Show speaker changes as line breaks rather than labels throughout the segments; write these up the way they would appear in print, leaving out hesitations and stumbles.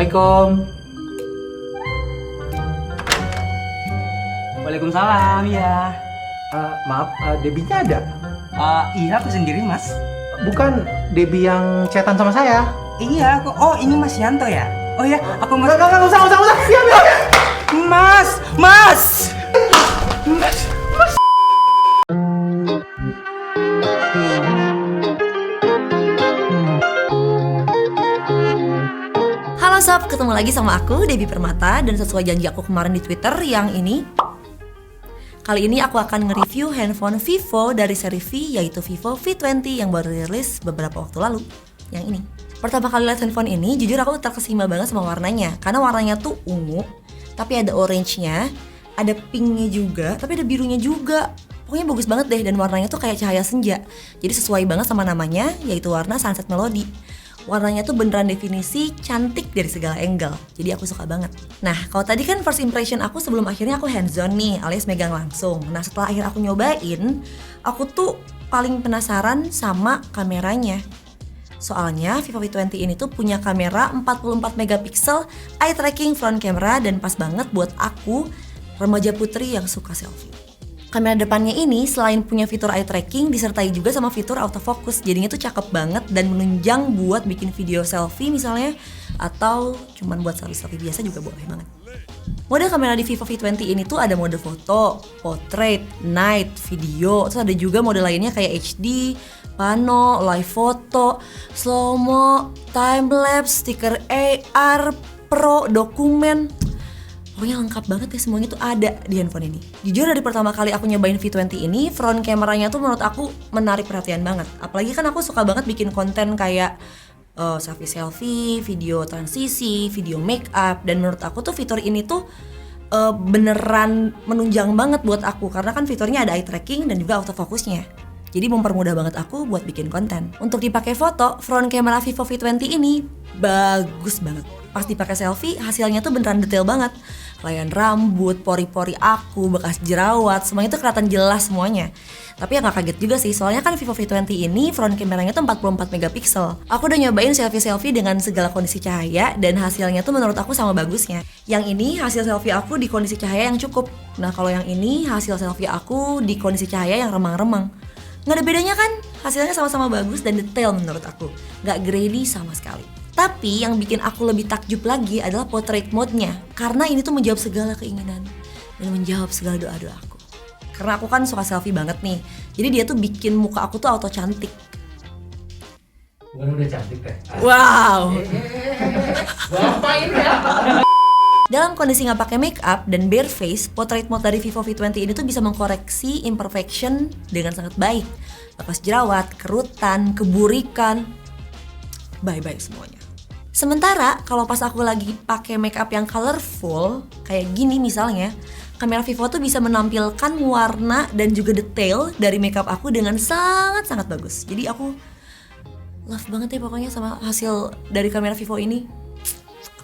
Assalamualaikum. Waalaikumsalam, ya.
Maaf, Debbie-nya ada?
Iya, aku sendiri, Mas.
Bukan Debbie yang chatan sama saya.
Iya, kok. Oh, ini Mas Yanto ya? Oh ya, aku Mas.
Nggak usah. Biar.
Mas.
Halo sob, ketemu lagi sama aku, Debbie Permata. Dan sesuai janji aku kemarin di Twitter yang ini, kali ini aku akan nge-review handphone Vivo dari seri V, yaitu Vivo V20 yang baru rilis beberapa waktu lalu. Yang ini. Pertama kali lihat handphone ini, jujur aku terkesima banget sama warnanya. Karena warnanya tuh ungu, tapi ada orange-nya, ada pink-nya juga, tapi ada birunya juga. Pokoknya bagus banget deh, dan warnanya tuh kayak cahaya senja. Jadi sesuai banget sama namanya, yaitu warna Sunset Melody. Warnanya tuh beneran definisi cantik dari segala angle. Jadi aku suka banget. Nah, kalau tadi kan first impression aku sebelum akhirnya aku hands on nih, alias megang langsung. Nah, setelah akhirnya aku nyobain, aku tuh paling penasaran sama kameranya. Soalnya Vivo V20 ini tuh punya kamera 44 megapiksel, eye tracking front camera, dan pas banget buat aku, remaja putri yang suka selfie. Kamera depannya ini selain punya fitur eye tracking, disertai juga sama fitur autofocus. Jadinya tuh cakep banget dan menunjang buat bikin video selfie misalnya, atau cuman buat selfie biasa juga boleh banget. Mode kamera di Vivo V20 ini tuh ada mode foto, portrait, night, video, terus ada juga mode lainnya kayak HD, pano, live photo, slow-mo, time-lapse, stiker AR, pro, dokumen. Pokoknya lengkap banget ya, semuanya tuh ada di handphone ini. Jujur dari pertama kali aku nyobain V20 ini, front kameranya tuh menurut aku menarik perhatian banget. Apalagi kan aku suka banget bikin konten kayak selfie, video transisi, video make up. Dan menurut aku tuh fitur ini tuh beneran menunjang banget buat aku. Karena kan fiturnya ada eye tracking dan juga autofocusnya. Jadi mempermudah banget aku buat bikin konten. Untuk dipakai foto, front kamera Vivo V20 ini bagus banget. Pas dipakai selfie, hasilnya tuh beneran detail banget. Layan rambut, pori-pori aku, bekas jerawat, semuanya tuh kelihatan jelas semuanya. Tapi ya gak kaget juga sih, soalnya kan Vivo V20 ini front kameranya tuh 44 megapiksel. Aku udah nyobain selfie-selfie dengan segala kondisi cahaya, dan hasilnya tuh menurut aku sama bagusnya. Yang ini hasil selfie aku di kondisi cahaya yang cukup. Nah kalau yang ini hasil selfie aku di kondisi cahaya yang remang-remang. Gak ada bedanya kan? Hasilnya sama-sama bagus dan detail menurut aku. Gak grainy sama sekali. Tapi yang bikin aku lebih takjub lagi adalah portrait mode-nya. Karena ini tuh menjawab segala keinginan dan menjawab segala doa-doa aku. Karena aku kan suka selfie banget nih. Jadi dia tuh bikin muka aku tuh auto cantik.
Bukan udah cantik teh?
Wow.
Ngapain ya?
Dalam kondisi nggak pakai make up dan bare face, portrait mode dari Vivo V20 ini tuh bisa mengkoreksi imperfection dengan sangat baik. Bekas jerawat, kerutan, keburikan, bye-bye semuanya. Sementara kalau pas aku lagi pakai make up yang colorful kayak gini misalnya, kamera Vivo tuh bisa menampilkan warna dan juga detail dari make up aku dengan sangat-sangat bagus. Jadi aku love banget ya pokoknya sama hasil dari kamera Vivo ini.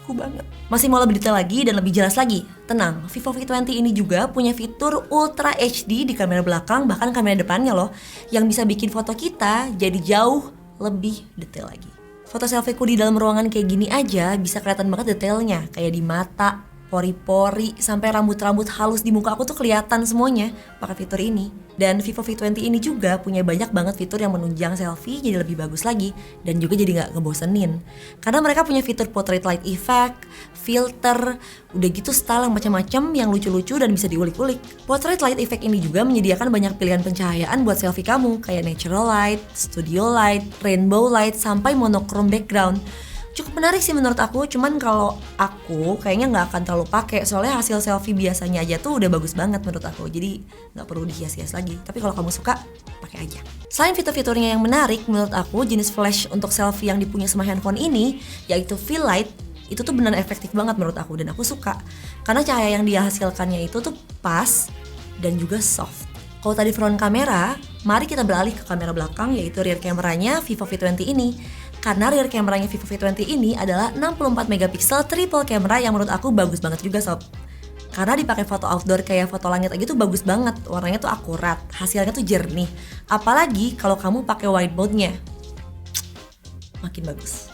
Aku banget. Masih mau lebih detail lagi dan lebih jelas lagi? Tenang, Vivo V20 ini juga punya fitur Ultra HD di kamera belakang, bahkan kamera depannya loh, yang bisa bikin foto kita jadi jauh lebih detail lagi. Foto selfieku di dalam ruangan kayak gini aja bisa kelihatan banget detailnya, kayak di mata, pori-pori, sampai rambut-rambut halus di muka aku tuh kelihatan semuanya pakai fitur ini. Dan Vivo V20 ini juga punya banyak banget fitur yang menunjang selfie jadi lebih bagus lagi dan juga jadi nggak ngebosenin. Karena mereka punya fitur portrait light effect, filter, udah gitu style yang macam-macam yang lucu-lucu dan bisa diulik-ulik. Portrait light effect ini juga menyediakan banyak pilihan pencahayaan buat selfie kamu kayak natural light, studio light, rainbow light, sampai monochrome background. Cukup menarik sih menurut aku, cuman kalau aku kayaknya nggak akan terlalu pakai soalnya hasil selfie biasanya aja tuh udah bagus banget menurut aku, jadi nggak perlu dihias-hias lagi. Tapi kalau kamu suka, pakai aja. Selain fitur-fiturnya yang menarik, menurut aku jenis flash untuk selfie yang dipunya sama handphone ini yaitu V-Lite itu tuh benar efektif banget menurut aku dan aku suka. Karena cahaya yang dia hasilkannya itu tuh pas dan juga soft. Kalau tadi front kamera, mari kita beralih ke kamera belakang yaitu rear kameranya Vivo V20 ini. Karena rear kameranya Vivo V20 ini adalah 64 megapiksel triple camera yang menurut aku bagus banget juga sob. Karena dipakai foto outdoor kayak foto langit aja tuh bagus banget, warnanya tuh akurat, hasilnya tuh jernih. Apalagi kalau kamu pakai wide mode-nya, makin bagus.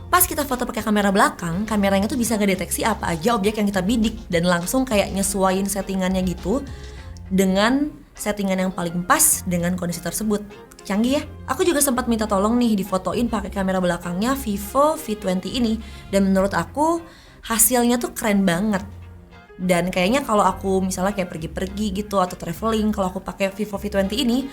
Pas kita foto pakai kamera belakang, kameranya tuh bisa ngedeteksi apa aja objek yang kita bidik dan langsung kayak nyesuaiin settingannya gitu dengan settingan yang paling pas dengan kondisi tersebut. Canggih ya? Aku juga sempat minta tolong nih difotoin pakai kamera belakangnya Vivo V20 ini dan menurut aku hasilnya tuh keren banget. Dan kayaknya kalau aku misalnya kayak pergi-pergi gitu atau traveling, kalau aku pakai Vivo V20 ini,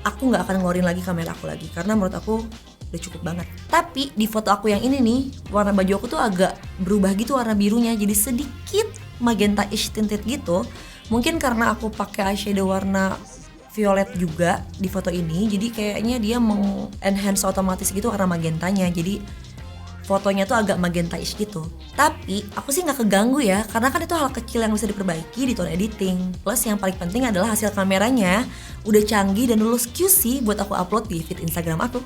aku nggak akan ngeluarin lagi kamera aku lagi karena menurut aku udah cukup banget. Tapi di foto aku yang ini nih, warna baju aku tuh agak berubah gitu warna birunya, jadi sedikit magenta-ish tinted gitu. Mungkin karena aku pakai eyeshadow warna violet juga di foto ini, jadi kayaknya dia meng-enhance otomatis gitu warna magentanya. Jadi fotonya tuh agak magenta-ish gitu. Tapi aku sih nggak keganggu ya, karena kan itu hal kecil yang bisa diperbaiki di tone editing. Plus yang paling penting adalah hasil kameranya udah canggih dan lulus QC buat aku upload di feed Instagram aku.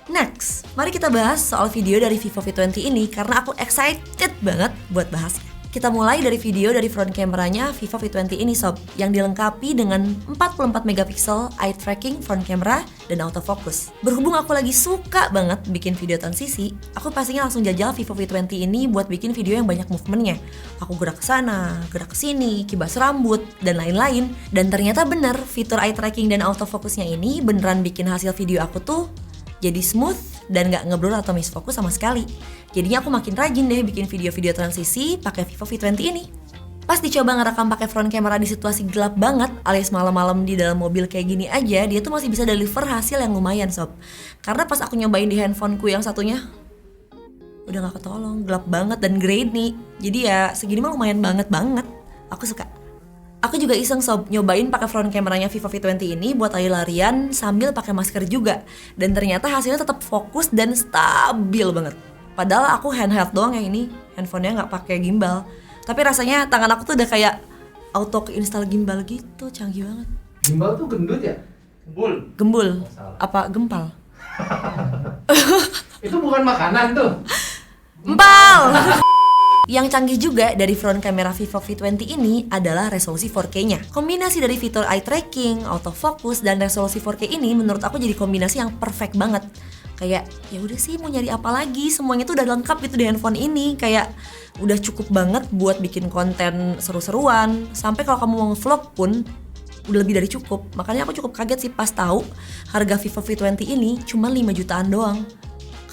Next, mari kita bahas soal video dari Vivo V20 ini karena aku excited banget buat bahasnya. Kita mulai dari video dari front kameranya Vivo V20 ini sob, yang dilengkapi dengan 44 megapiksel eye tracking front camera dan autofocus. Berhubung aku lagi suka banget bikin video transisi, aku pastinya langsung jajal Vivo V20 ini buat bikin video yang banyak movementnya. Aku gerak ke sana, gerak ke sini, kibas rambut, dan lain-lain. Dan ternyata bener, fitur eye tracking dan autofocusnya ini beneran bikin hasil video aku tuh jadi smooth dan gak ngeblur atau misfokus sama sekali. Jadinya aku makin rajin deh bikin video-video transisi pakai Vivo V20 ini. Pas dicoba ngerekam pakai front camera di situasi gelap banget, alias malam-malam di dalam mobil kayak gini aja, dia tuh masih bisa deliver hasil yang lumayan sob. Karena pas aku nyobain di handphoneku yang satunya, udah gak ketolong, gelap banget dan grainy. Jadi ya segini mah lumayan banget. Aku suka. Aku juga iseng sob nyobain pakai front kameranya Vivo V20 ini buat lari-larian sambil pakai masker juga. Dan ternyata hasilnya tetap fokus dan stabil banget. Padahal aku handheld doang yang ini, handphonenya nggak pakai gimbal. Tapi rasanya tangan aku tuh udah kayak auto keinstall gimbal gitu, canggih banget.
Gimbal tuh gendut ya?
Gembul?
Salah.
Apa gempal?
Itu bukan makanan tuh.
Empal! Yang canggih juga dari front kamera Vivo V20 ini adalah resolusi 4K-nya. Kombinasi dari fitur eye tracking, autofocus, dan resolusi 4K ini menurut aku jadi kombinasi yang perfect banget. Kayak ya udah sih mau nyari apa lagi, semuanya tuh udah lengkap gitu di handphone ini. Kayak udah cukup banget buat bikin konten seru-seruan. Sampai kalau kamu mau nge-vlog pun udah lebih dari cukup. Makanya aku cukup kaget sih pas tahu harga Vivo V20 ini cuma 5 jutaan doang.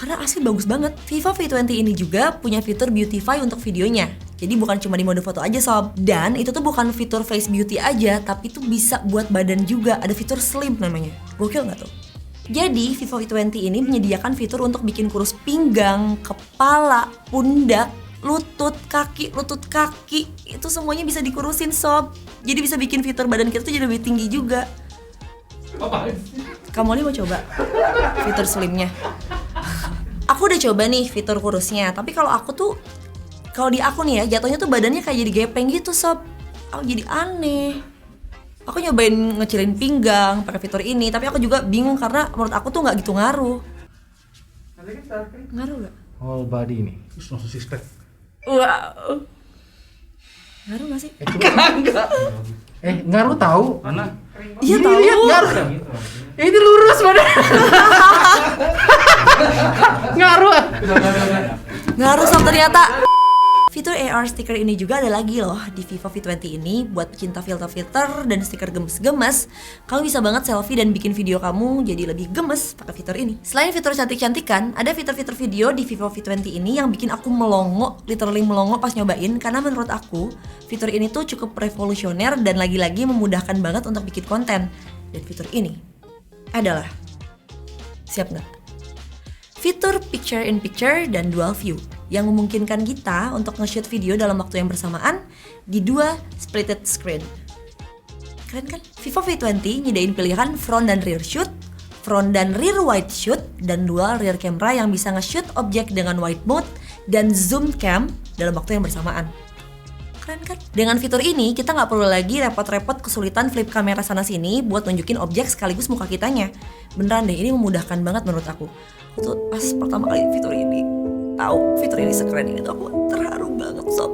Karena asli bagus banget. Vivo V20 ini juga punya fitur Beautify untuk videonya. Jadi bukan cuma di mode foto aja sob. Dan itu tuh bukan fitur face beauty aja, tapi tuh bisa buat badan juga. Ada fitur slim namanya. Gokil gak tuh? Jadi Vivo V20 ini menyediakan fitur untuk bikin kurus pinggang, kepala, pundak, lutut kaki. Itu semuanya bisa dikurusin sob. Jadi bisa bikin fitur badan kita tuh jadi lebih tinggi juga.
Apaan?
Kamu mau coba fitur slimnya? Aku udah coba nih fitur kurusnya, tapi kalau di aku nih ya, jatuhnya tuh badannya kayak jadi gepeng gitu sob. Aku jadi aneh. Aku nyobain ngecilin pinggang pakai fitur ini, tapi aku juga bingung karena menurut aku tuh nggak gitu ngaruh. Ngaruh nggak?
Whole body ini. Terus langsung six pack.
Wow. Ngaruh nggak sih?
Enggak. Ngaruh tahu?
Mana?
Iya tahu.
Ngaruh. Ini lurus badan. Ngaruh.
Ngaruh sob ternyata. Fitur AR sticker ini juga ada lagi loh di Vivo V20 ini. Buat pecinta filter-filter dan stiker gemes-gemes, kamu bisa banget selfie dan bikin video kamu jadi lebih gemes pakai fitur ini. Selain fitur cantik-cantikan, ada fitur-fitur video di Vivo V20 ini yang bikin aku melongo, literally melongo pas nyobain. Karena menurut aku, fitur ini tuh cukup revolusioner dan lagi-lagi memudahkan banget untuk bikin konten. Dan fitur ini adalah, siap nggak? Fitur picture in picture dan dual view yang memungkinkan kita untuk nge-shoot video dalam waktu yang bersamaan di dua splitted screen. Keren kan? Vivo V20 nyediain pilihan front dan rear shoot, front dan rear wide shoot, dan dual rear camera yang bisa nge-shoot objek dengan wide mode dan zoom cam dalam waktu yang bersamaan. Keren kan? Dengan fitur ini, kita nggak perlu lagi repot-repot kesulitan flip kamera sana-sini buat nunjukin objek sekaligus muka kitanya. Beneran deh, ini memudahkan banget menurut aku. Tuh pas pertama kali fitur ini sekeren ini tuh aku terharu banget sob.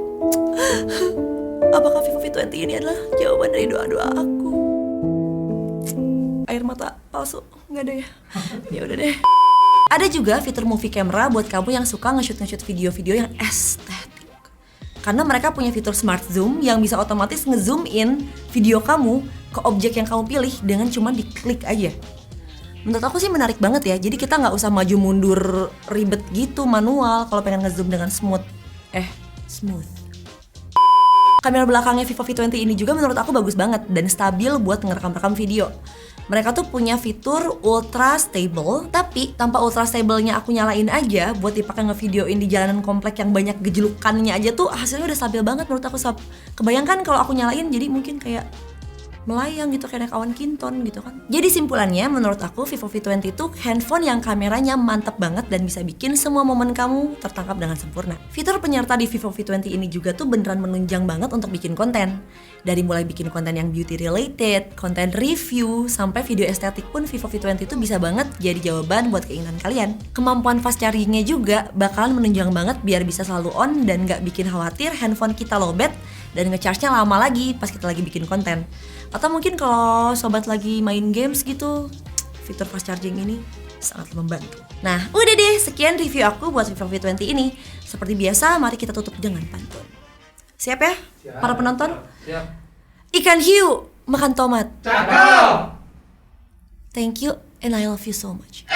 Apakah Vivo V20 ini adalah jawaban dari doa-doa aku? Air mata palsu, nggak ada ya? Ya udah deh. Ada juga fitur movie camera buat kamu yang suka nge-shoot video-video yang estetik. Karena mereka punya fitur smart zoom yang bisa otomatis nge-zoom in video kamu ke objek yang kamu pilih dengan cuma diklik aja. Menurut aku sih menarik banget ya, jadi kita nggak usah maju mundur ribet gitu manual kalau pengen nge-zoom dengan smooth. Kamera belakangnya Vivo V20 ini juga menurut aku bagus banget dan stabil buat ngerekam-rekam video. Mereka tuh punya fitur ultra stable, tapi tanpa ultra stable-nya aku nyalain aja buat dipakai ngevideoin di jalanan komplek yang banyak gejelukannya aja tuh hasilnya udah stabil banget menurut aku sob. Kebayangkan kalau aku nyalain jadi mungkin kayak melayang gitu kayak naik awan kinton gitu kan. Jadi simpulannya menurut aku Vivo V20 itu handphone yang kameranya mantep banget dan bisa bikin semua momen kamu tertangkap dengan sempurna. Fitur penyerta di Vivo V20 ini juga tuh beneran menunjang banget untuk bikin konten. Dari mulai bikin konten yang beauty related, konten review, sampai video estetik pun Vivo V20 itu bisa banget jadi jawaban buat keinginan kalian. Kemampuan fast chargingnya juga bakalan menunjang banget biar bisa selalu on dan gak bikin khawatir handphone kita lowbat dan ngecharge-nya lama lagi pas kita lagi bikin konten. Atau mungkin kalau sobat lagi main games gitu, fitur fast charging ini sangat membantu. Nah, udah deh, sekian review aku buat Vivo V20 ini. Seperti biasa, mari kita tutup dengan pantun. Siap ya, para penonton?
Siap.
Ikan hiu makan tomat.
Cakep.
Thank you and I love you so much.